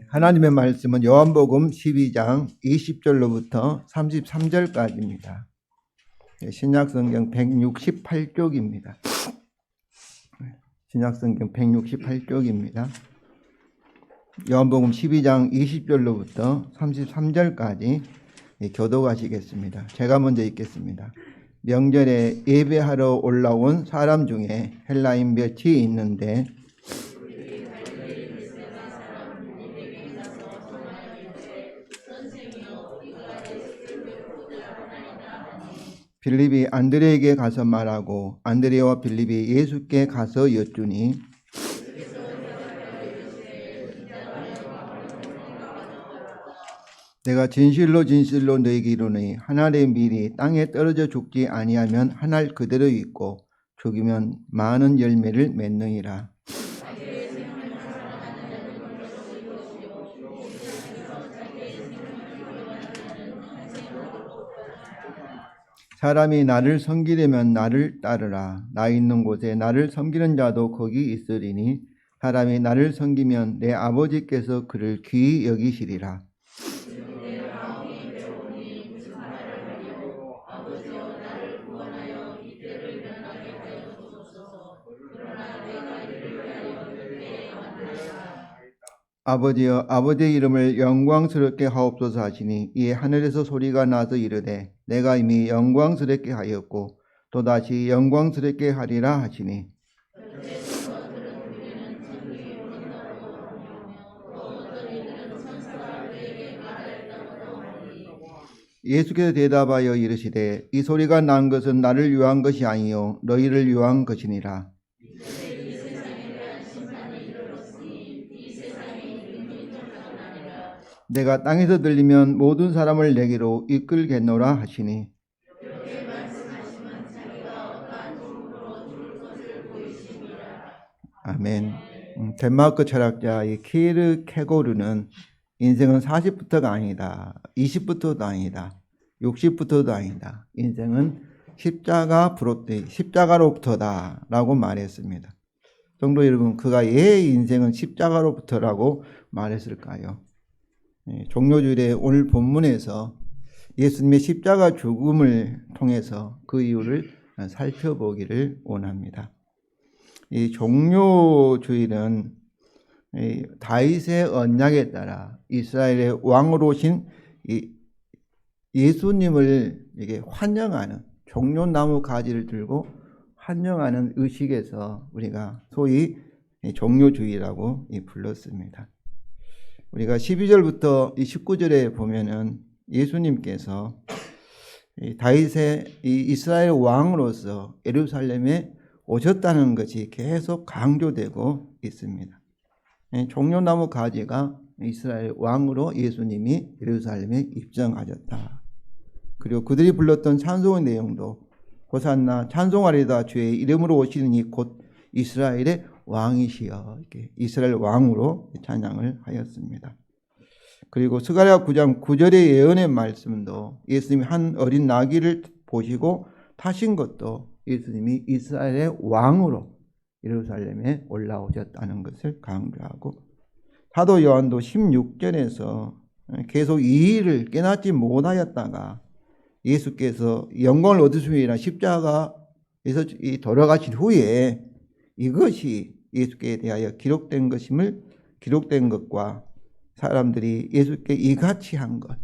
하나님의 말씀은 요한복음 12장 20절로부터 33절까지입니다. 신약성경 168쪽입니다. 신약성경 168쪽입니다. 요한복음 12장 20절로부터 33절까지 교독하시겠습니다. 제가 먼저 읽겠습니다. 명절에 예배하러 올라온 사람 중에 헬라인 몇이 있는데 빌립이 안드레에게 가서 말하고 안드레와 빌립이 예수께 가서 여쭈니 내가 진실로 진실로 너희에게 이르노니 한 알의 밀이 땅에 떨어져 죽지 아니하면 한 알 그대로 있고 죽으면 많은 열매를 맺느니라. 사람이 나를 섬기려면 나를 따르라. 나 있는 곳에 나를 섬기는 자도 거기 있으리니 사람이 나를 섬기면 내 아버지께서 그를 귀히 여기시리라. 아버지여 아버지의 이름을 영광스럽게 하옵소서 하시니 이에 하늘에서 소리가 나서 이르되 내가 이미 영광스럽게 하였고 또다시 영광스럽게 하리라 하시니 예수께서 대답하여 이르시되 이 소리가 난 것은 나를 위한 것이 아니요 너희를 위한 것이니라. 내가 땅에서 들리면 모든 사람을 내게로 이끌겠노라 하시니 아멘. 덴마크 철학자 이 키르케고르는 인생은 40부터가 아니다. 20부터도 아니다. 60부터도 아니다. 인생은 십자가로부터다 라고 말했습니다. 성도 여러분, 그가 왜 인생은 십자가로부터라고 말했을까요? 종료주일의 오늘 본문에서 예수님의 십자가 죽음을 통해서 그 이유를 살펴보기를 원합니다. 이 종료주일은 다윗의 언약에 따라 이스라엘의 왕으로 오신 예수님을 이게 환영하는 종려나무 가지를 들고 환영하는 의식에서 우리가 소위 종료주일이라고 불렀습니다. 우리가 12절부터 19절에 보면은 예수님께서 다윗의 이스라엘 왕으로서 예루살렘에 오셨다는 것이 계속 강조되고 있습니다. 종려나무 가지가 이스라엘 왕으로 예수님이 예루살렘에 입성하셨다. 그리고 그들이 불렀던 찬송의 내용도 호산나 찬송하리다 주의 이름으로 오시는 이 곧 이스라엘의 왕이시여 이렇게 이스라엘 왕으로 찬양을 하였습니다. 그리고 스가랴 9장 9절의 예언의 말씀도 예수님이 한 어린 나귀를 보시고 타신 것도 예수님이 이스라엘의 왕으로 예루살렘에 올라오셨다는 것을 강조하고 사도 요한도 16절에서 계속 이 일을 깨닫지 못하였다가 예수께서 영광을 얻으시리라 십자가에서 돌아가신 후에 이것이 예수께 대하여 기록된 것과 사람들이 예수께 이같이 한 것,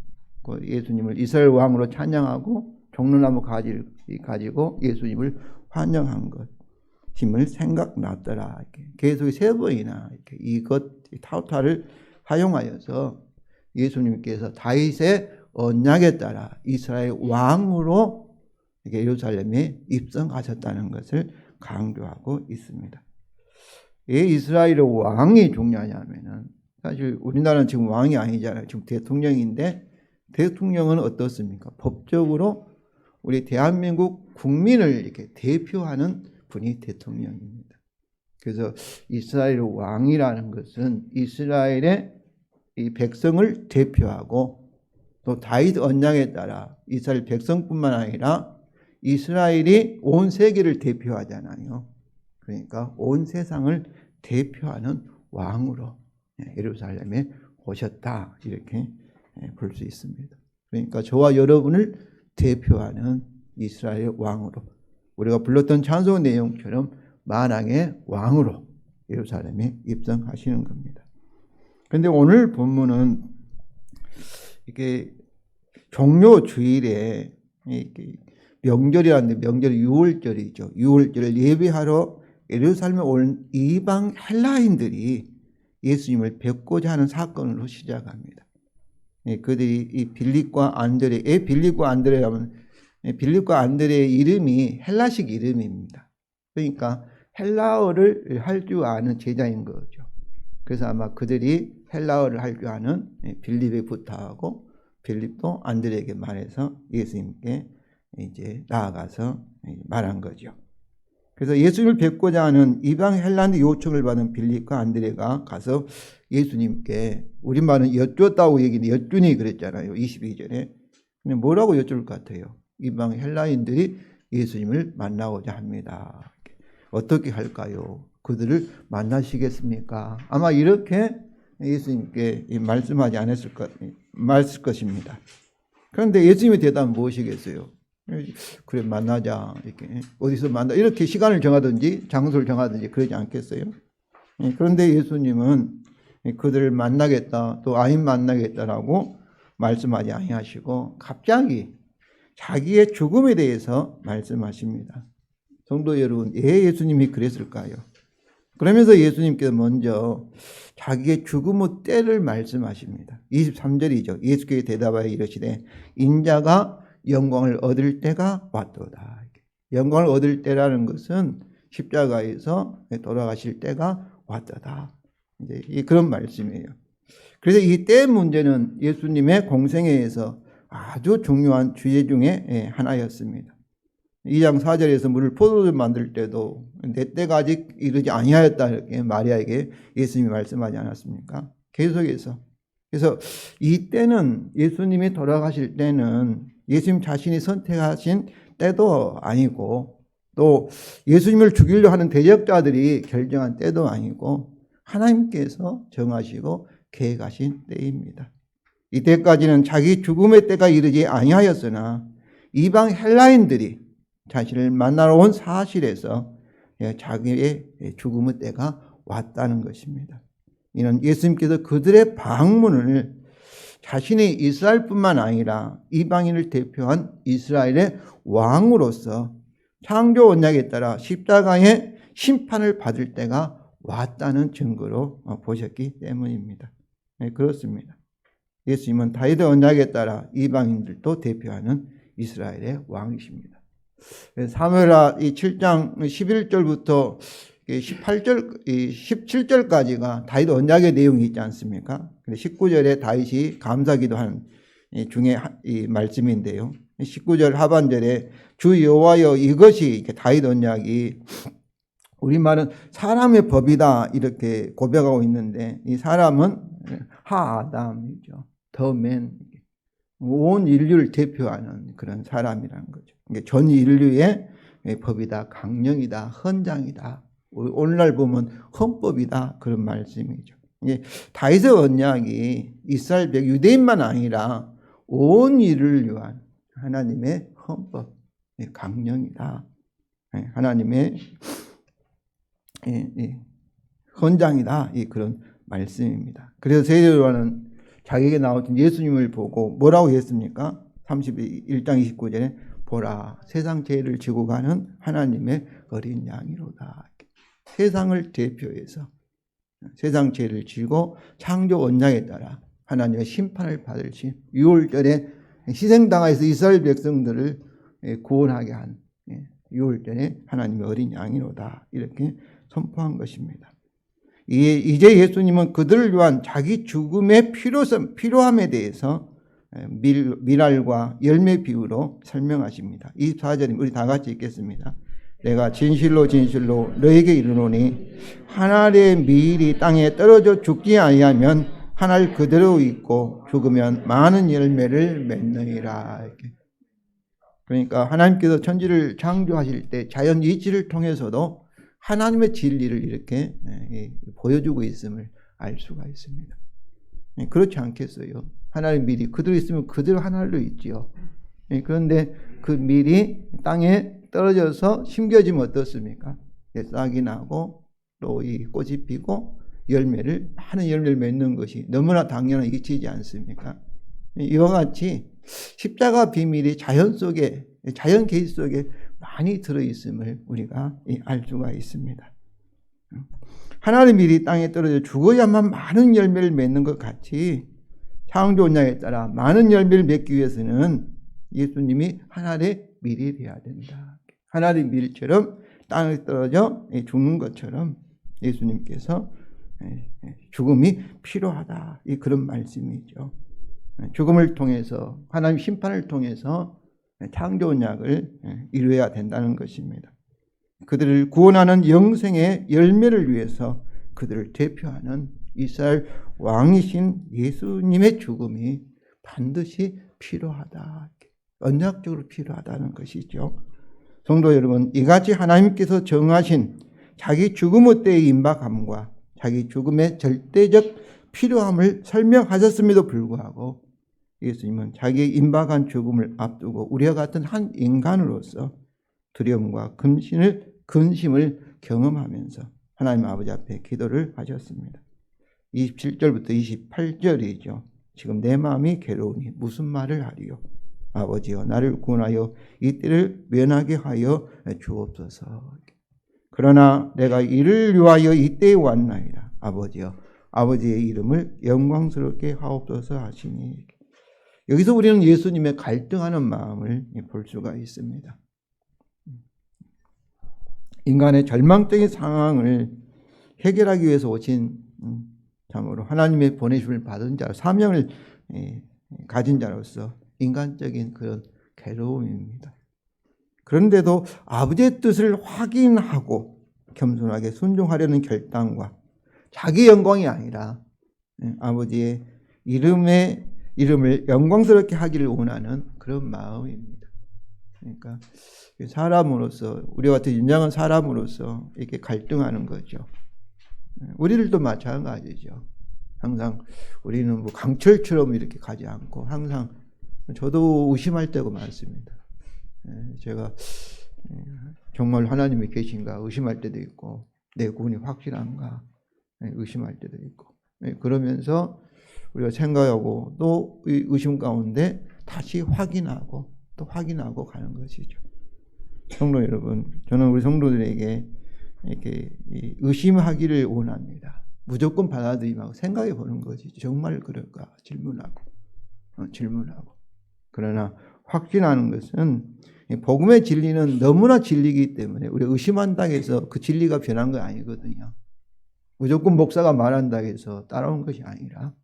예수님을 이스라엘 왕으로 찬양하고 종려나무 가지를 가지고 예수님을 환영한 것임을 생각났더라. 이렇게 계속 세 번이나 이렇게 이것 타우타를 사용하여서 예수님께서 다윗의 언약에 따라 이스라엘 왕으로 예루살렘에 입성하셨다는 것을 강조하고 있습니다. 왜 이스라엘의 왕이 중요하냐면은 사실 우리나라는 지금 왕이 아니잖아요. 지금 대통령인데 대통령은 어떻습니까? 법적으로 우리 대한민국 국민을 이렇게 대표하는 분이 대통령입니다. 그래서 이스라엘 왕이라는 것은 이스라엘의 이 백성을 대표하고 또 다윗 언약에 따라 이스라엘 백성뿐만 아니라 이스라엘이 온 세계를 대표하잖아요. 그러니까 온 세상을 대표하는 왕으로 예루살렘에 오셨다 이렇게 볼 수 있습니다. 그러니까 저와 여러분을 대표하는 이스라엘 왕으로 우리가 불렀던 찬송 내용처럼 만왕의 왕으로 예루살렘에 입성하시는 겁니다. 그런데 오늘 본문은 이게 종료 주일에 명절이라는데 명절이 유월절이죠. 유월절을 예배하러 예루살렘에 온 이방 헬라인들이 예수님을 뵙고자 하는 사건으로 시작합니다. 그들이 이 빌립과 안드레, 빌립과 안드레라면 빌립과 안드레의 이름이 헬라식 이름입니다. 그러니까 헬라어를 할 줄 아는 제자인 거죠. 그래서 아마 그들이 헬라어를 할 줄 아는 빌립에 부탁하고 빌립도 안드레에게 말해서 예수님께 이제 나아가서 말한 거죠. 그래서 예수님을 뵙고자 하는 이방 헬라인의 요청을 받은 빌립과 안드레가 가서 예수님께 우리말은 여쭈었다고 얘기는 여쭈니 그랬잖아요. 22절에. 근데 뭐라고 여쭐 것 같아요? 이방 헬라인들이 예수님을 만나고자 합니다. 어떻게 할까요? 그들을 만나시겠습니까? 아마 이렇게 예수님께 말씀하지 말씀 것입니다. 그런데 예수님의 대답은 무엇이겠어요? 그래 만나자 이렇게 어디서 만나 이렇게 시간을 정하든지 장소를 정하든지 그러지 않겠어요? 그런데 예수님은 그들을 만나겠다 또 아인 만나겠다라고 말씀하지 아니하시고 갑자기 자기의 죽음에 대해서 말씀하십니다. 성도 여러분, 왜 예수님이 그랬을까요? 그러면서 예수님께서 먼저 자기의 죽음의 때를 말씀하십니다. 23절이죠. 예수께서 대답하여 이르시되 인자가 영광을 얻을 때가 왔도다. 영광을 얻을 때라는 것은 십자가에서 돌아가실 때가 왔도다. 이제 그런 말씀이에요. 그래서 이 때 문제는 예수님의 공생애에서 아주 중요한 주제 중에 하나였습니다. 2장 4절에서 물을 포도주 만들 때도 내 때가 아직 이르지 아니하였다 이렇게 마리아에게 예수님이 말씀하지 않았습니까? 계속해서. 그래서 이 때는 예수님이 돌아가실 때는 예수님 자신이 선택하신 때도 아니고 또 예수님을 죽이려 하는 대적자들이 결정한 때도 아니고 하나님께서 정하시고 계획하신 때입니다. 이때까지는 자기 죽음의 때가 이르지 아니하였으나 이방 헬라인들이 자신을 만나러 온 사실에서 자기의 죽음의 때가 왔다는 것입니다. 이는 예수님께서 그들의 방문을 자신의 이스라엘뿐만 아니라 이방인을 대표한 이스라엘의 왕으로서 창조 언약에 따라 십자가의 심판을 받을 때가 왔다는 증거로 보셨기 때문입니다. 네, 그렇습니다. 예수님은 다윗의 언약에 따라 이방인들도 대표하는 이스라엘의 왕이십니다. 사무엘하 7장 11절부터 17절까지가 다윗 언약의 내용이 있지 않습니까? 19절에 다윗이 감사기도하는 중에 이 말씀인데요. 19절 하반절에 주 여호와여 이것이 다윗 언약이 우리말은 사람의 법이다 이렇게 고백하고 있는데 이 사람은 하아담이죠. 더맨 온 인류를 대표하는 그런 사람이라는 거죠. 전 인류의 법이다, 강령이다, 헌장이다. 오늘날 보면 헌법이다 그런 말씀이죠. 다윗의 언약이 이스라엘 백 유대인만 아니라 온 인류를 위한 하나님의 헌법, 강령이다. 하나님의 헌장이다. 그런 말씀입니다. 그래서 세례요한은 자기에게 나오신 예수님을 보고 뭐라고 했습니까? 31장 29절에 보라 세상 죄를 지고 가는 하나님의 어린 양이로다. 세상을 대표해서 세상 죄를 지고 창조 언약에 따라 하나님의 심판을 받으신 유월절에 희생당해서 이스라엘 백성들을 구원하게 한 유월절에 하나님의 어린 양이로다. 이렇게 선포한 것입니다. 이제 예수님은 그들을 위한 자기 죽음의 필요함에 대해서 밀알과 열매 비유로 설명하십니다. 24절입니다. 우리 다 같이 읽겠습니다. 내가 진실로 진실로 너에게 이르노니 한 알의 밀이 땅에 떨어져 죽지 아니하면 한 알 그대로 있고 죽으면 많은 열매를 맺느니라. 그러니까 하나님께서 천지를 창조하실 때 자연 이치를 통해서도 하나님의 진리를 이렇게 보여주고 있음을 알 수가 있습니다. 그렇지 않겠어요? 하나님의 밀이 그대로 있으면 그대로 하나로 있지요. 그런데 그 밀이 땅에 떨어져서 심겨지면 어떻습니까? 싹이 나고 또 이 꽃이 피고 많은 열매를 맺는 것이 너무나 당연한 이치이지 않습니까? 이와 같이 십자가 비밀이 자연 계시 속에 많이 들어있음을 우리가 알 수가 있습니다. 하나님의 밀이 땅에 떨어져 죽어야만 많은 열매를 맺는 것 같이 창조 언약에 따라 많은 열매를 맺기 위해서는 예수님이 하나님의 밀이 되어야 된다. 하나님의 밀처럼 땅에 떨어져 죽는 것처럼 예수님께서 죽음이 필요하다. 그런 말씀이죠. 죽음을 통해서 하나님 심판을 통해서 창조 언약을 이루어야 된다는 것입니다. 그들을 구원하는 영생의 열매를 위해서 그들을 대표하는 이스라엘 왕이신 예수님의 죽음이 반드시 필요하다. 언약적으로 필요하다는 것이죠. 성도 여러분, 이같이 하나님께서 정하신 자기 죽음의 때의 임박함과 자기 죽음의 절대적 필요함을 설명하셨음에도 불구하고 예수님은 자기의 임박한 죽음을 앞두고 우리와 같은 한 인간으로서 두려움과 근심을 경험하면서 하나님 아버지 앞에 기도를 하셨습니다. 27절부터 28절이죠. 지금 내 마음이 괴로우니 무슨 말을 하리요? 아버지여 나를 구원하여 이 때를 면하게 하여 주옵소서. 그러나 내가 이를 위하여 이 때에 왔나이다. 아버지여 아버지의 이름을 영광스럽게 하옵소서 하시니. 여기서 우리는 예수님의 갈등하는 마음을 볼 수가 있습니다. 인간의 절망적인 상황을 해결하기 위해서 오신 참으로 하나님의 보내심을 받은 자, 사명을 가진 자로서 인간적인 그런 괴로움입니다. 그런데도 아버지의 뜻을 확인하고 겸손하게 순종하려는 결단과 자기 영광이 아니라 아버지의 이름을 영광스럽게 하기를 원하는 그런 마음입니다. 그러니까 사람으로서 우리와 같은 인정한 사람으로서 이렇게 갈등하는 거죠. 우리들도 마찬가지죠. 항상 우리는 뭐 강철처럼 이렇게 가지 않고 항상 저도 의심할 때가 많습니다. 제가 정말 하나님이 계신가 의심할 때도 있고 내 구원이 확실한가 의심할 때도 있고 그러면서 우리가 생각하고 또 의심 가운데 다시 확인하고 또 확인하고 가는 것이죠. 성도 여러분, 저는 우리 성도들에게 이렇게 의심하기를 원합니다. 무조건 받아들이지 말고 생각해 보는 것이죠. 정말 그럴까 질문하고. 그러나 확신하는 것은 복음의 진리는 너무나 진리이기 때문에 우리가 의심한다고 해서 그 진리가 변한 거 아니거든요. 무조건 목사가 말한다고 해서 따라온 것이 아니라,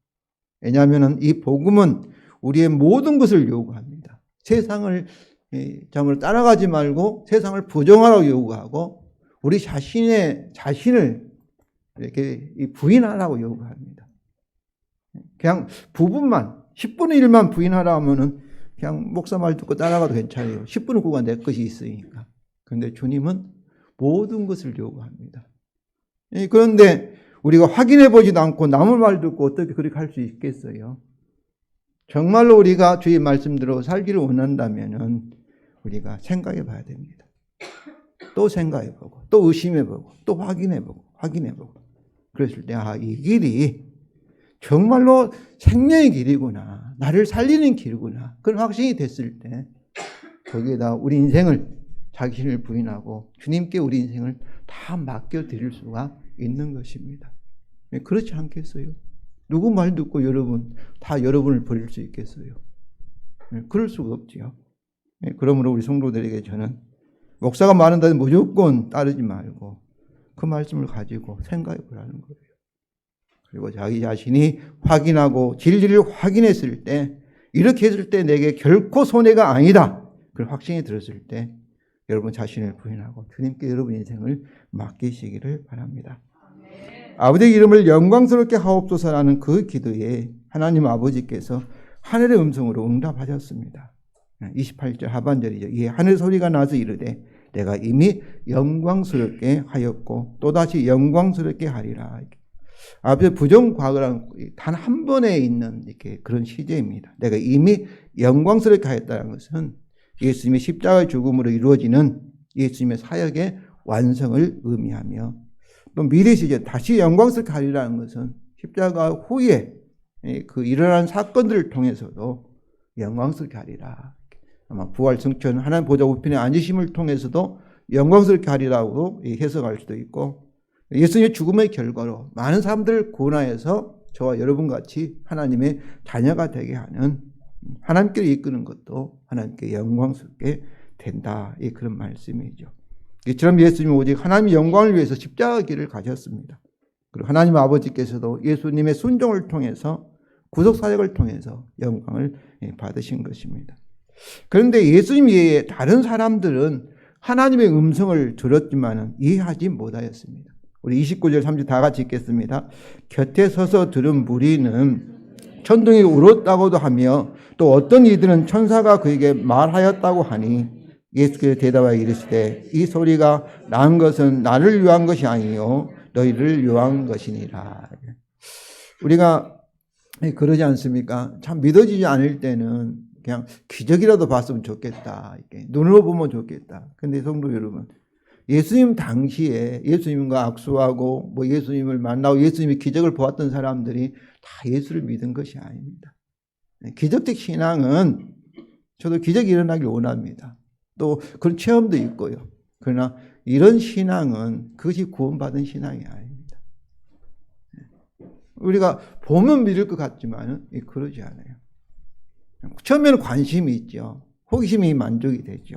왜냐하면 이 복음은 우리의 모든 것을 요구합니다. 세상을 따라가지 말고 세상을 부정하라고 요구하고 우리 자신을 이렇게 부인하라고 요구합니다. 그냥 부분만 10분의 1만 부인하라 하면은 그냥 목사 말 듣고 따라가도 괜찮아요. 10분의 9가 내 것이 있으니까. 그런데 주님은 모든 것을 요구합니다. 그런데 우리가 확인해 보지도 않고 남의 말 듣고 어떻게 그렇게 할 수 있겠어요? 정말로 우리가 주의 말씀대로 살기를 원한다면은 우리가 생각해 봐야 됩니다. 또 생각해 보고, 또 의심해 보고, 또 확인해 보고. 그랬을 때, 이 길이 정말로 생명의 길이구나. 나를 살리는 길이구나. 그런 확신이 됐을 때, 거기에다 우리 인생을, 자신을 부인하고 주님께 우리 인생을 다 맡겨드릴 수가 있는 것입니다. 그렇지 않겠어요? 누구 말 듣고 다 여러분을 버릴 수 있겠어요? 그럴 수가 없지요. 그러므로 우리 성도들에게 저는 목사가 말한다면 무조건 따르지 말고 그 말씀을 가지고 생각해 보라는 거예요. 그리고 자기 자신이 확인하고 진리를 확인했을 때, 이렇게 했을 때 내게 결코 손해가 아니다. 그런 확신이 들었을 때 여러분 자신을 부인하고 주님께 여러분 인생을 맡기시기를 바랍니다. 아버지의 이름을 영광스럽게 하옵소서라는 그 기도에 하나님 아버지께서 하늘의 음성으로 응답하셨습니다. 28절 하반절이죠. 이에 하늘 소리가 나서 이르되 내가 이미 영광스럽게 하였고 또다시 영광스럽게 하리라. 앞에 부정과거란 단 한 번에 있는 이렇게 그런 시제입니다. 내가 이미 영광스럽게 하였다는 것은 예수님의 십자가의 죽음으로 이루어지는 예수님의 사역의 완성을 의미하며, 또 미래 시제 다시 영광스럽게 하리라는 것은 십자가 후에 그 일어난 사건들을 통해서도 영광스럽게 하리라. 아마 부활 승천 하나님 보좌 우편에 앉으심을 통해서도 영광스럽게 하리라고 해석할 수도 있고, 예수님의 죽음의 결과로 많은 사람들을 구원하여서 저와 여러분 같이 하나님의 자녀가 되게 하는, 하나님께로 이끄는 것도 하나님께 영광스럽게 된다. 그런 말씀이죠. 이처럼 예수님은 오직 하나님의 영광을 위해서 십자가 길을 가셨습니다. 그리고 하나님 아버지께서도 예수님의 순종을 통해서 구속 사역을 통해서 영광을 받으신 것입니다. 그런데 예수님 외에 다른 사람들은 하나님의 음성을 들었지만 이해하지 못하였습니다. 우리 29절 30절 다 같이 읽겠습니다. 곁에 서서 들은 무리는 천둥이 울었다고도 하며 또 어떤 이들은 천사가 그에게 말하였다고 하니 예수께서 대답하여 이르시되 이 소리가 난 것은 나를 위한 것이 아니요 너희를 위한 것이니라. 우리가 그러지 않습니까? 참 믿어지지 않을 때는 그냥 기적이라도 봤으면 좋겠다. 이렇게 눈으로 보면 좋겠다. 근데 성도 여러분, 예수님 당시에 예수님과 악수하고 뭐 예수님을 만나고 예수님의 기적을 보았던 사람들이 다 예수를 믿은 것이 아닙니다. 기적적 신앙은 저도 기적이 일어나길 원합니다. 또 그런 체험도 있고요. 그러나 이런 신앙은 그것이 구원받은 신앙이 아닙니다. 우리가 보면 믿을 것 같지만 그러지 않아요. 처음에는 관심이 있죠. 호기심이 만족이 되죠.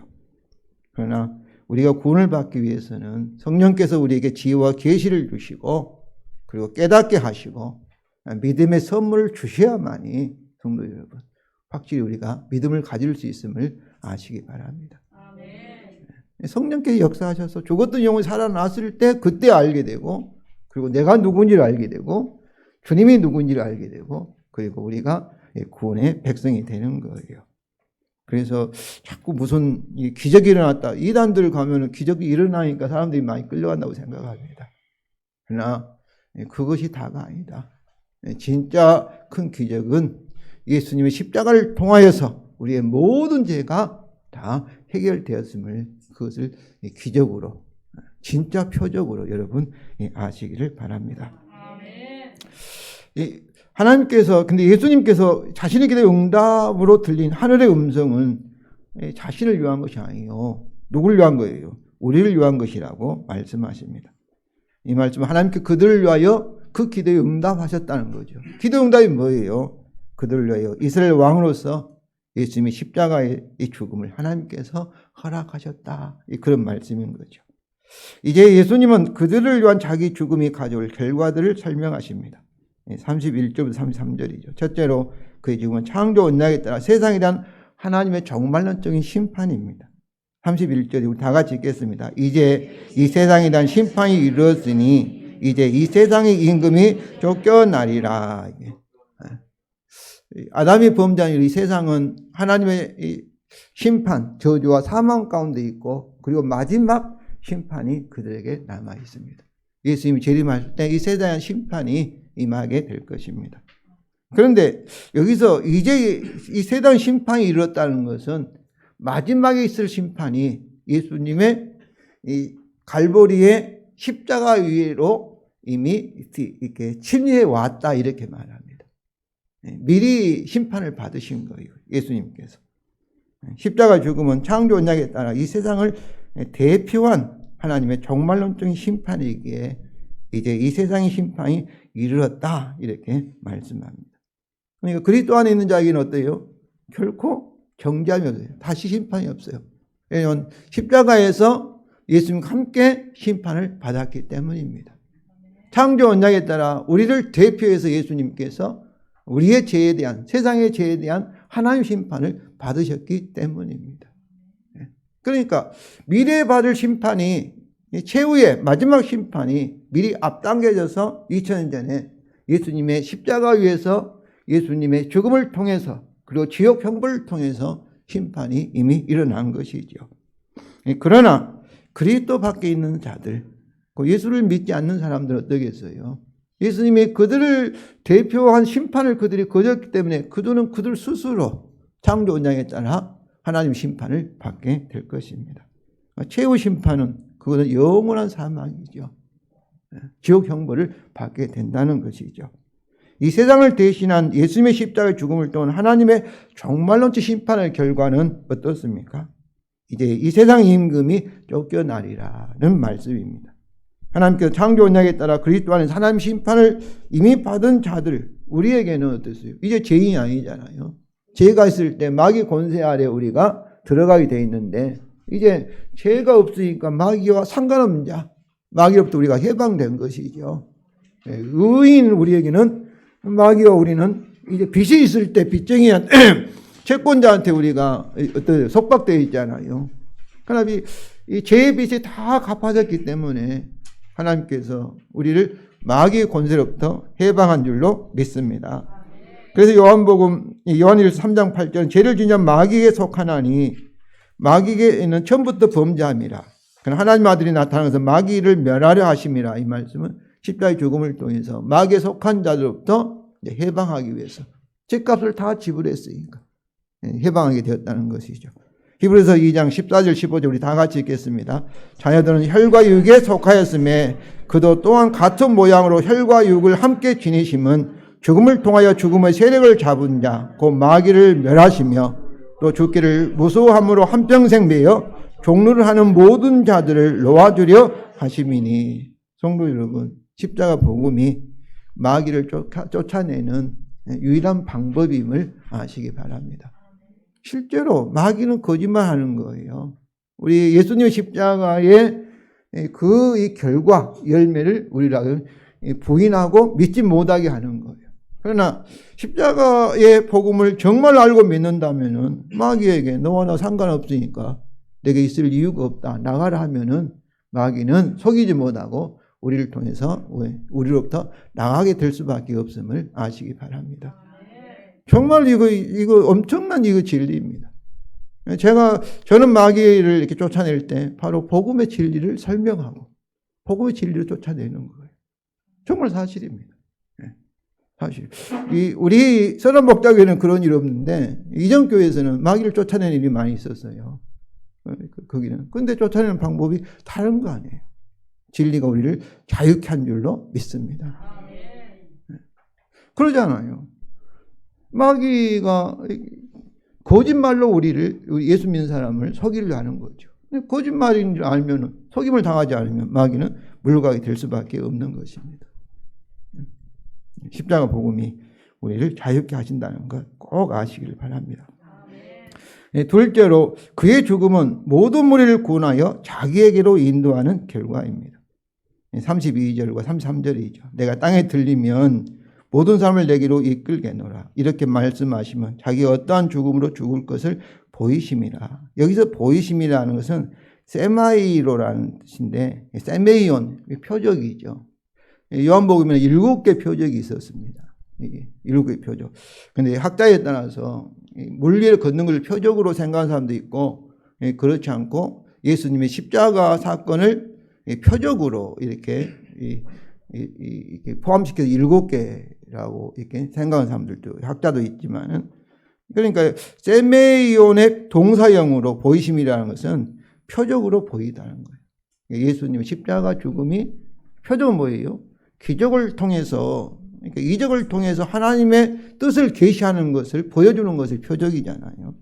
그러나 우리가 구원을 받기 위해서는 성령께서 우리에게 지혜와 계시를 주시고 그리고 깨닫게 하시고 믿음의 선물을 주셔야만이 성도 여러분 확실히 우리가 믿음을 가질 수 있음을 아시기 바랍니다. 아멘. 성령께서 역사하셔서 죽었던 영혼이 살아났을 때 그때 알게 되고 그리고 내가 누군지를 알게 되고 주님이 누군지를 알게 되고 그리고 우리가 구원의 백성이 되는 거예요. 그래서 자꾸 무슨 기적이 일어났다. 이단들 가면은 기적이 일어나니까 사람들이 많이 끌려간다고 생각합니다. 그러나 그것이 다가 아니다. 진짜 큰 기적은 예수님의 십자가를 통하여서 우리의 모든 죄가 다 해결되었음을 그것을 기적으로 진짜 표적으로 여러분 아시기를 바랍니다. 하나님께서 근데 예수님께서 자신의 기도의 응답으로 들린 하늘의 음성은 자신을 위한 것이 아니에요. 누구를 위한 거예요? 우리를 위한 것이라고 말씀하십니다. 이 말씀은 하나님께 그들을 위하여 그 기도에 응답하셨다는 거죠. 기도 응답이 뭐예요? 그들을 위하여 이스라엘 왕으로서 예수님이 십자가의 이 죽음을 하나님께서 허락하셨다. 그런 말씀인 거죠. 이제 예수님은 그들을 위한 자기 죽음이 가져올 결과들을 설명하십니다. 31절부터 33절이죠. 첫째로 그의 죽음은 창조 언약에 따라 세상에 대한 하나님의 정말론적인 심판입니다. 31절이 우리 다 같이 읽겠습니다. 이제 이 세상에 대한 심판이 이르렀으니 이제 이 세상의 임금이 쫓겨나리라. 아담이 범죄한 이 세상은 하나님의 심판, 저주와 사망 가운데 있고 그리고 마지막 심판이 그들에게 남아 있습니다. 예수님이 재림하실 때 이 세상의 심판이 임하게 될 것입니다. 그런데 여기서 이제 이 세상 심판이 이르렀다는 것은 마지막에 있을 심판이 예수님의 이 갈보리의 십자가 위로 이미 이렇게 침례해 왔다 이렇게 말합니다. 미리 심판을 받으신 거예요. 예수님께서. 십자가 죽음은 창조 언약에 따라 이 세상을 대표한 하나님의 종말론적인 심판이기에 이제 이 세상의 심판이 이르렀다 이렇게 말씀합니다. 그러니까 그리스도 안에 있는 자에게는 어때요? 결코 정죄함이 없어요. 다시 심판이 없어요. 왜냐하면 십자가에서 예수님과 함께 심판을 받았기 때문입니다. 창조 언약에 따라 우리를 대표해서 예수님께서 우리의 죄에 대한 세상의 죄에 대한 하나님의 심판을 받으셨기 때문입니다. 그러니까 미래에 받을 심판이 최후의 마지막 심판이 미리 앞당겨져서 2000년 전에 예수님의 십자가 위에서 예수님의 죽음을 통해서 그리고 지옥 형벌을 통해서 심판이 이미 일어난 것이죠. 그러나 그리스도 밖에 있는 자들, 예수를 믿지 않는 사람들은 어떻겠어요? 예수님이 그들을 대표한 심판을 그들이 거렸기 때문에 그들은 그들 스스로 창조 원장에 따라 하나님 심판을 받게 될 것입니다. 최후 심판은 그것은 영원한 사망이죠. 지옥 형벌을 받게 된다는 것이죠. 이 세상을 대신한 예수님의 십자가의 죽음을 통한 하나님의 종말론적 심판의 결과는 어떻습니까? 이제 이 세상 임금이 쫓겨나리라는 말씀입니다. 하나님께서 창조 언약에 따라 그리스도 안에서 하나님 심판을 이미 받은 자들, 우리에게는 어떻어요? 이제 죄인이 아니잖아요. 죄가 있을 때 마귀 권세 아래 우리가 들어가게 돼 있는데 이제 죄가 없으니까 마귀와 상관없는 자, 마귀로부터 우리가 해방된 것이죠. 의인 우리에게는 마귀와 우리는 이제 빚이 있을 때 빚쟁이한 채권자한테 우리가 속박되어 있잖아요. 그러나 이 죄의 빚이 다 갚아졌기 때문에 하나님께서 우리를 마귀의 권세로부터 해방한 줄로 믿습니다. 그래서 요한일서 3장 8절 죄를 지은 자 마귀에게 속하나니 마귀에게는 처음부터 범죄함이라. 하나님 아들이 나타난 것은 마귀를 멸하려 하심이라. 이 말씀은 십자가의 죽음을 통해서 마귀에 속한 자들로부터 해방하기 위해서 죄값을 다 지불했으니까 해방하게 되었다는 것이죠. 히브리서 2장 14절 15절 우리 다 같이 읽겠습니다. 자녀들은 혈과 육에 속하였음에 그도 또한 같은 모양으로 혈과 육을 함께 지니심은 죽음을 통하여 죽음의 세력을 잡은 자 곧 마귀를 멸하시며 또 죽기를 무서워함으로 한평생 매여 종루를 하는 모든 자들을 놓아주려 하심이니. 성도 여러분, 십자가 복음이 마귀를 쫓아내는 유일한 방법임을 아시기 바랍니다. 실제로 마귀는 거짓말하는 거예요. 우리 예수님의 십자가의 이 결과 열매를 우리가 부인하고 믿지 못하게 하는 거예요. 그러나 십자가의 복음을 정말 알고 믿는다면은 마귀에게 너와 나 상관없으니까 내게 있을 이유가 없다, 나가라 하면은 마귀는 속이지 못하고 우리를 통해서 우리로부터 나가게 될 수밖에 없음을 아시기 바랍니다. 정말 이거 엄청난 진리입니다. 저는 마귀를 이렇게 쫓아낼 때 바로 복음의 진리를 설명하고 복음의 진리를 쫓아내는 거예요. 정말 사실입니다. 사실. 우리 선한 목자교회는 그런 일이 없는데 이전 교회에서는 마귀를 쫓아내는 일이 많이 있었어요. 거기는. 근데 쫓아내는 방법이 다른 거 아니에요. 진리가 우리를 자유케 한 줄로 믿습니다. 그러잖아요. 마귀가 거짓말로 우리 예수 믿는 사람을 속이려 하는 거죠. 거짓말인 줄 알면, 속임을 당하지 않으면 마귀는 물러가게 될 수밖에 없는 것입니다. 십자가 복음이 우리를 자유케 하신다는 것 꼭 아시길 바랍니다. 둘째로 그의 죽음은 모든 무리를 구원하여 자기에게로 인도하는 결과입니다. 32절과 33절이죠. 내가 땅에 들리면 모든 사람을 내게로 이끌게노라. 이렇게 말씀하시면 자기가 어떠한 죽음으로 죽을 것을 보이심이라. 여기서 보이심이라는 것은 세마이로라는 뜻인데 세메이온 표적이죠. 요한복음에는 7개 표적이 있었습니다. 이게 7개 표적. 근데 학자에 따라서 물리를 걷는 걸 표적으로 생각하는 사람도 있고 그렇지 않고 예수님의 십자가 사건을 표적으로 이렇게 포함시켜서 7개라고 이렇게 생각하는 사람들도 학자도 있지만은 그러니까 세메이온의 동사형으로 보이심이라는 것은 표적으로 보이다는 거예요. 예수님의 십자가 죽음이 표적은 뭐예요? 기적을 통해서 그러니까 이적을 통해서 하나님의 뜻을 계시하는 것을 보여주는 것을 표적이잖아요.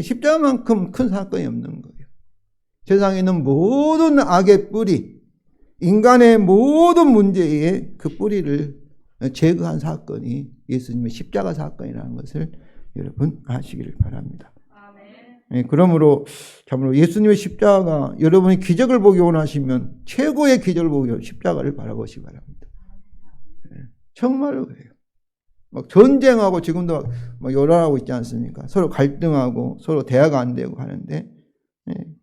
십자가만큼 큰 사건이 없는 거예요. 세상에 있는 모든 악의 뿌리, 인간의 모든 문제의 그 뿌리를 제거한 사건이 예수님의 십자가 사건이라는 것을 여러분 아시기를 바랍니다. 그러므로 참으로 예수님의 십자가, 여러분이 기적을 보기 원하시면 최고의 기적을 보기 위해 십자가를 바라보시기 바랍니다. 정말로 그래요. 막 전쟁하고 지금도 막 요란하고 있지 않습니까? 서로 갈등하고 서로 대화가 안 되고 하는데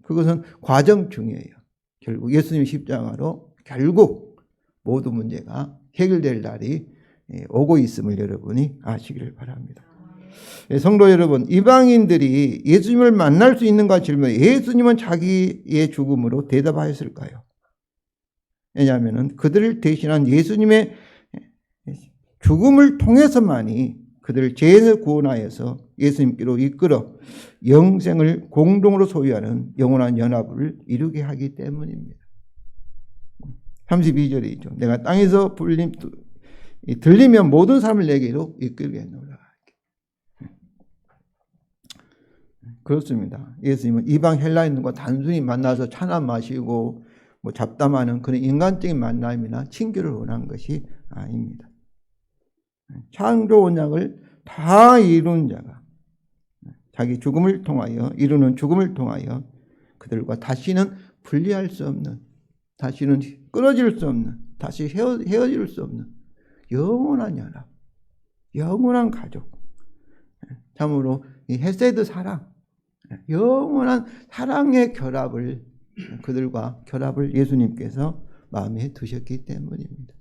그것은 과정 중이에요. 결국 예수님 십자가로 결국 모든 문제가 해결될 날이 오고 있음을 여러분이 아시기를 바랍니다. 성도 여러분, 이방인들이 예수님을 만날 수 있는가 질문, 예수님은 자기의 죽음으로 대답하였을까요? 왜냐하면 그들을 대신한 예수님의 죽음을 통해서만이 그들을 죄에서 구원하여서 예수님께로 이끌어 영생을 공동으로 소유하는 영원한 연합을 이루게 하기 때문입니다. 32절이죠. 내가 땅에서 들리면 모든 사람을 내게로 이끌겠노라. 그렇습니다. 예수님은 이방 헬라인과 단순히 만나서 차나 마시고 잡담하는 그런 인간적인 만남이나 친교를 원한 것이 아닙니다. 창조 원약을 다 이룬 자가 자기 죽음을 통하여 이루는 죽음을 통하여 그들과 다시는 분리할 수 없는, 다시는 끊어질 수 없는, 다시 헤어질 수 없는 영원한 연합, 영원한 가족, 참으로 이 헤세드 사랑, 영원한 사랑의 결합을 그들과 결합을 예수님께서 마음에 두셨기 때문입니다.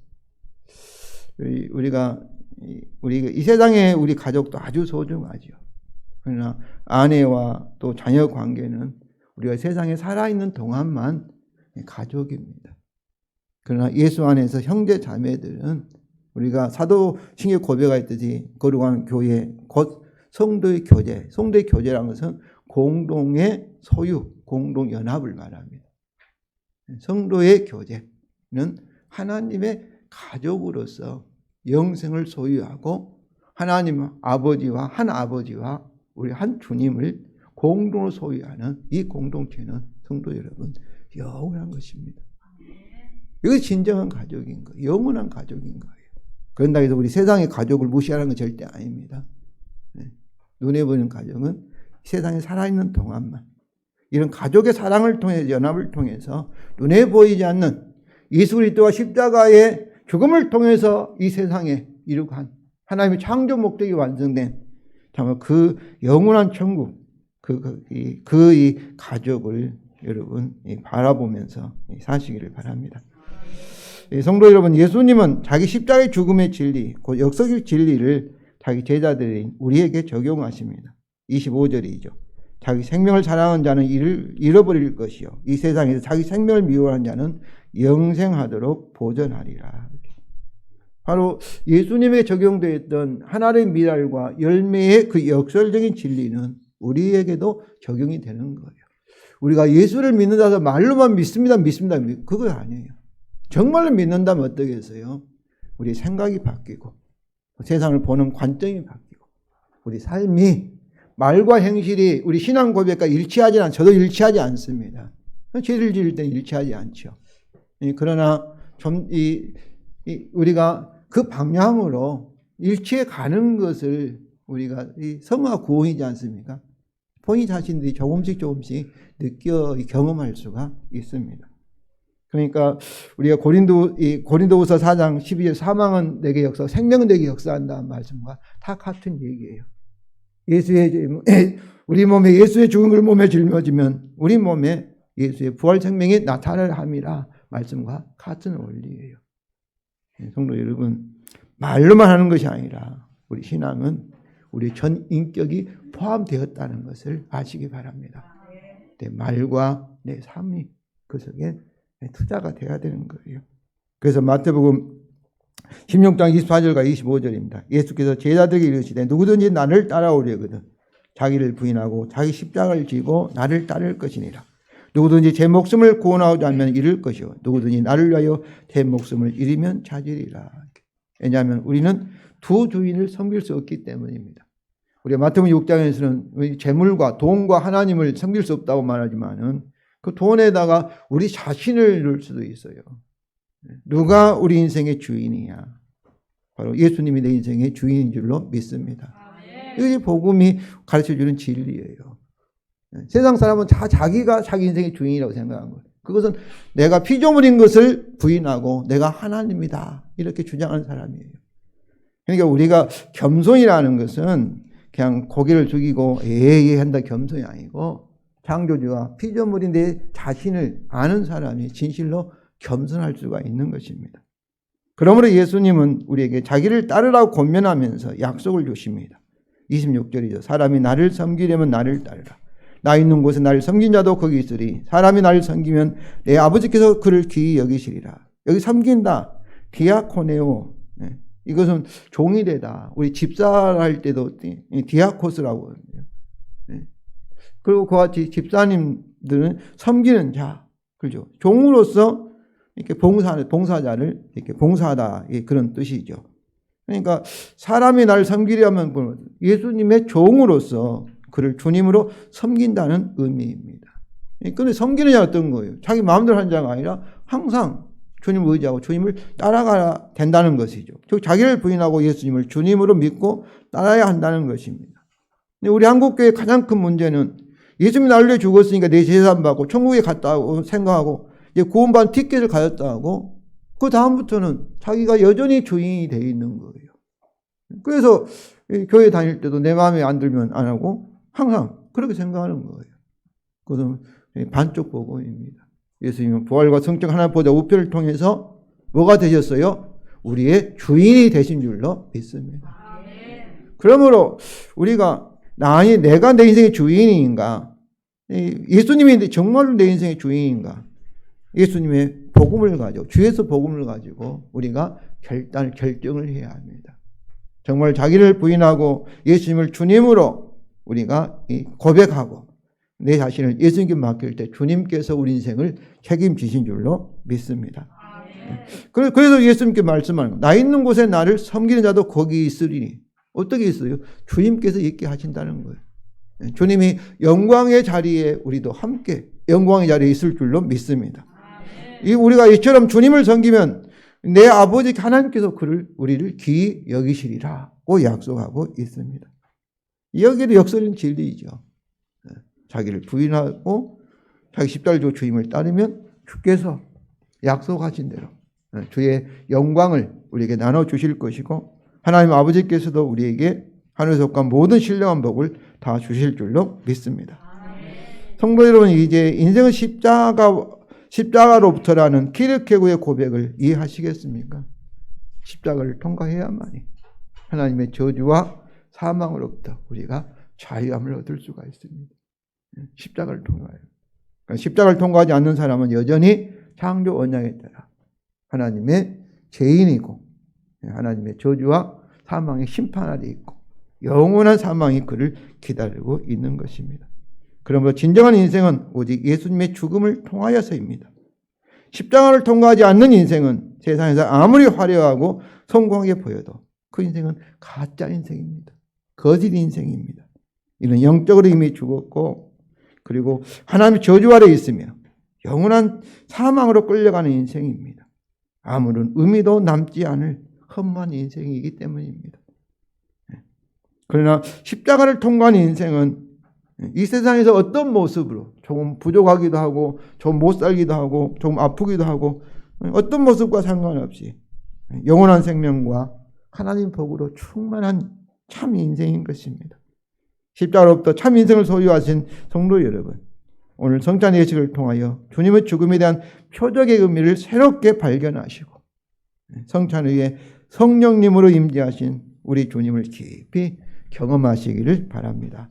우리가 이 세상에 우리 가족도 아주 소중하죠. 그러나 아내와 또 자녀 관계는 우리가 세상에 살아있는 동안만 가족입니다. 그러나 예수 안에서 형제 자매들은 우리가 사도신경 고백하였듯이 거룩한 교회 곧 성도의 교제, 성도의 교제라는 것은 공동의 소유, 공동 연합을 말합니다. 성도의 교제는 하나님의 가족으로서 영생을 소유하고 하나님 아버지와 한 아버지와 우리 한 주님을 공동으로 소유하는 이 공동체는 성도 여러분 영원한 것입니다. 이것이 진정한 가족인 거예요. 영원한 가족인 거예요. 그런다 해서 우리 세상의 가족을 무시하는 건 절대 아닙니다. 눈에 보이는 가족은 세상에 살아있는 동안만 이런 가족의 사랑을 통해 연합을 통해서 눈에 보이지 않는 예수 그리스도와 십자가의 죽음을 통해서 이 세상에 이루고 한 하나님의 창조 목적이 완성된 정말 그 영원한 천국 이 가족을 여러분 바라보면서 사시기를 바랍니다. 성도 여러분, 예수님은 자기 십자가의 죽음의 진리, 그 역사적 진리를 자기 제자들인 우리에게 적용하십니다. 25절이죠. 자기 생명을 사랑하는 자는 이를 잃어버릴 것이요 이 세상에서 자기 생명을 미워하는 자는 영생하도록 보전하리라. 바로 예수님에게 적용되었던 하나님의 미랄과 열매의 그 역설적인 진리는 우리에게도 적용이 되는 거예요. 우리가 예수를 믿는다 해서 말로만 믿습니다. 그거 아니에요. 정말로 믿는다면 어떠겠어요? 우리 생각이 바뀌고 세상을 보는 관점이 바뀌고 우리 삶이 말과 행실이 우리 신앙 고백과 일치하지 저도 일치하지 않습니다. 죄를 지을 때는 일치하지 않죠. 그러나 좀 우리가 그 방향으로 일치해 가는 것을 우리가 성화 구원이지 않습니까? 본인 자신들이 조금씩 느껴 경험할 수가 있습니다. 그러니까 우리가 고린도후서 4장 12절 사망은 내게 역사, 생명은 내게 역사한다는 말씀과 다 같은 얘기예요. 우리 몸에 예수의 죽음을 몸에 짊어지면 우리 몸에 예수의 부활 생명이 나타날 함이라 말씀과 같은 원리예요. 성도 여러분, 말로만 하는 것이 아니라 우리 신앙은 우리 전 인격이 포함되었다는 것을 아시기 바랍니다. 내 말과 내 삶이 그 속에 투자가 돼야 되는 거예요. 그래서 마태복음 16장 24절과 25절입니다. 예수께서 제자들에게 이르시되 누구든지 나를 따라오려거든 자기를 부인하고 자기 십자가를 지고 나를 따를 것이니라. 누구든지 제 목숨을 구원하고자 하면 잃을 것이요 누구든지 나를 위하여 제 목숨을 잃으면 찾으리라. 왜냐하면 우리는 두 주인을 섬길 수 없기 때문입니다. 우리가 마태복음 6장에서는 재물과 돈과 하나님을 섬길 수 없다고 말하지만은 그 돈에다가 우리 자신을 넣을 수도 있어요. 누가 우리 인생의 주인이냐? 바로 예수님이 내 인생의 주인인 줄로 믿습니다. 이것이 복음이 가르쳐주는 진리예요. 세상 사람은 다 자기가 자기 인생의 주인이라고 생각한 거예요. 그것은 내가 피조물인 것을 부인하고 내가 하나님이다 이렇게 주장하는 사람이에요. 그러니까 우리가 겸손이라는 것은 그냥 고개를 숙이고 에이 한다 겸손이 아니고 창조주와 피조물인 내 자신을 아는 사람이 진실로 겸손할 수가 있는 것입니다. 그러므로 예수님은 우리에게 자기를 따르라고 권면하면서 약속을 주십니다. 26절이죠. 사람이 나를 섬기려면 나를 따르라. 나 있는 곳에 나를 섬긴 자도 거기 있으리. 사람이 나를 섬기면 내 아버지께서 그를 귀히 여기시리라. 여기 섬긴다. 디아코네오. 이것은 종이 되다. 우리 집사를 할 때도 디아코스라고 하거든요. 그리고 그와 같이 집사님들은 섬기는 자, 그죠? 종으로서 이렇게 봉사자를 이렇게 봉사하다, 그런 뜻이죠. 그러니까 사람이 나를 섬기려면 예수님의 종으로서 그를 주님으로 섬긴다는 의미입니다. 그런데 섬기는 자가 어떤 거예요? 자기 마음대로 하는 자가 아니라 항상 주님을 의지하고 주님을 따라가야 된다는 것이죠. 즉 자기를 부인하고 예수님을 주님으로 믿고 따라야 한다는 것입니다. 근데 우리 한국교회의 가장 큰 문제는 예수님이 나를 위해 죽었으니까 내 제사 받고 천국에 갔다고 생각하고 이제 구원받은 티켓을 가졌다 하고 그 다음부터는 자기가 여전히 주인이 되어 있는 거예요. 그래서 교회 다닐 때도 내 마음에 안 들면 안 하고 항상 그렇게 생각하는 거예요. 그것은 반쪽 복음입니다. 예수님은 부활과 성적 하나 보다 우표를 통해서 뭐가 되셨어요? 우리의 주인이 되신 줄로 믿습니다. 그러므로 우리가 아니 내가 내 인생의 주인인가? 예수님이 정말로 내 인생의 주인인가? 예수님의 복음을 가지고 주에서 복음을 가지고 우리가 결정을 해야 합니다. 정말 자기를 부인하고 예수님을 주님으로 우리가 고백하고 내 자신을 예수님께 맡길 때 주님께서 우리 인생을 책임지신 줄로 믿습니다. 그래서 예수님께 말씀하는 거예요. 나 있는 곳에 나를 섬기는 자도 거기 있으리니. 어떻게 있어요? 주님께서 있게 하신다는 거예요. 주님이 영광의 자리에 우리도 함께 영광의 자리에 있을 줄로 믿습니다. 우리가 이처럼 주님을 섬기면 내 아버지 하나님께서 우리를 귀히 여기시리라고 약속하고 있습니다. 여기도 역설인 진리이죠. 자기를 부인하고 자기 십자가를 지고 주님을 따르면 주께서 약속하신 대로 주의 영광을 우리에게 나눠주실 것이고 하나님 아버지께서도 우리에게 하늘에서 온 모든 신령한 복을 다 주실 줄로 믿습니다. 성도 여러분, 이제 인생은 십자가로부터라는 키르케고의 고백을 이해하시겠습니까? 십자가를 통과해야만이 하나님의 저주와 사망으로부터 우리가 자유함을 얻을 수가 있습니다. 십자가를 통과해요. 그러니까 십자가를 통과하지 않는 사람은 여전히 창조 언약에 따라 하나님의 죄인이고 하나님의 저주와 사망의 심판 아래 있고 영원한 사망이 그를 기다리고 있는 것입니다. 그러므로 진정한 인생은 오직 예수님의 죽음을 통하여서입니다. 십자가를 통과하지 않는 인생은 세상에서 아무리 화려하고 성공하게 보여도 그 인생은 가짜 인생입니다. 거짓 인생입니다. 이는 영적으로 이미 죽었고 그리고 하나님의 저주 아래 있으며 영원한 사망으로 끌려가는 인생입니다. 아무런 의미도 남지 않을 험한 인생이기 때문입니다. 그러나 십자가를 통과한 인생은 이 세상에서 어떤 모습으로 조금 부족하기도 하고 조금 못 살기도 하고 조금 아프기도 하고 어떤 모습과 상관없이 영원한 생명과 하나님 복으로 충만한 참 인생인 것입니다. 십자가로부터 참 인생을 소유하신 성도 여러분, 오늘 성찬 예식을 통하여 주님의 죽음에 대한 표적의 의미를 새롭게 발견하시고 성찬 후에 성령님으로 임재하신 우리 주님을 깊이 경험하시기를 바랍니다.